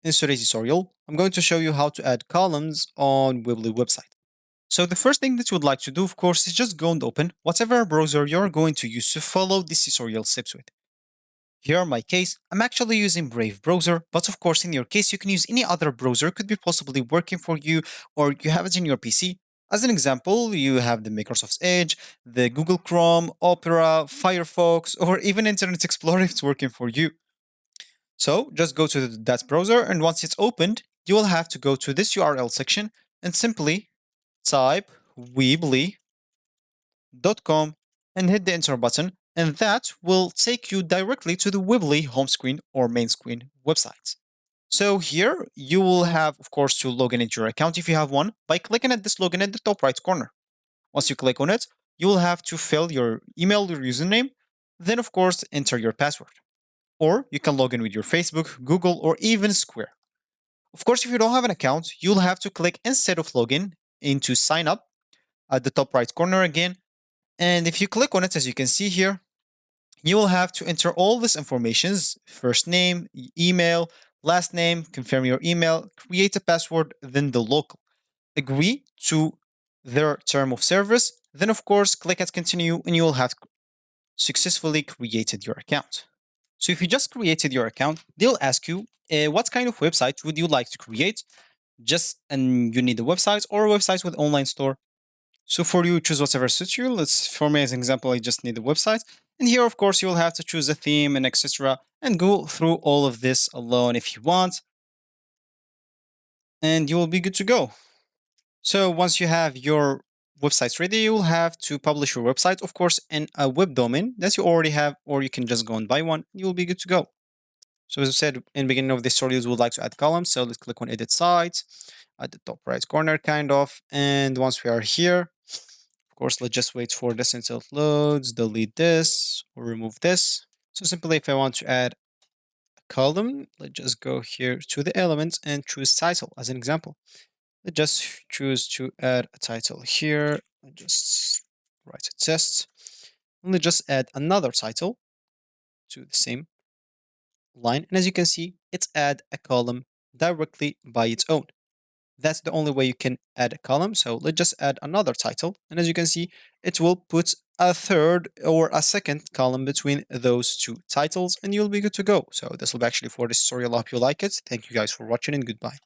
In today's tutorial, I'm going to show you how to add columns on Weebly website. So the first thing that you would like to do, of course, is just go and open whatever browser you're going to use to follow this tutorial steps with. Here in my case, I'm actually using Brave browser, but of course in your case you can use any other browser, could be possibly working for you or you have it in your PC. As an example, you have the Microsoft Edge, the Google Chrome, Opera, Firefox, or even Internet Explorer if it's working for you. So just go to that browser, and once it's opened, you will have to go to this URL section and simply type weebly.com and hit the enter button, and that will take you directly to the Weebly home screen or main screen website. So here you will have, of course, to log in into your account if you have one by clicking at this login at the top right corner. Once you click on it, you will have to fill your email, your username, then of course enter your password. Or you can log in with your Facebook, Google, or even Square. Of course, if you don't have an account, you'll have to click instead of login into sign up at the top right corner again. And if you click on it, as you can see here, you will have to enter all this informations: first name, email, last name, confirm your email, create a password, then the local. Agree to their term of service. Then, of course, click at continue and you will have successfully created your account. So if you just created your account, they'll ask you, what kind of website would you like to create? And you need a website or a website with online store. So for you, choose whatever suits you. For me as an example, I just need a website. And here, of course, you'll have to choose a theme and etc. and go through all of this alone if you want. And you will be good to go. So once you have your websites ready, you'll have to publish your website, of course, in a web domain that you already have, or you can just go and buy one. You'll be good to go. So as I said in the beginning of this tutorial, we would like to add columns. So let's click on edit sites at the top right corner, kind of. And once we are here, of course, let's just wait for this until it loads, delete this or remove this. So simply if I want to add a column, let's just go here to the elements and choose title as an example. Let's just choose to add a title here. I just write a test. And let's just add another title to the same line. And as you can see, it's add a column directly by its own. That's the only way you can add a column. So let's just add another title. And as you can see, it will put a third or a second column between those two titles and you'll be good to go. So this will be actually for this tutorial. I hope you like it. Thank you guys for watching and goodbye.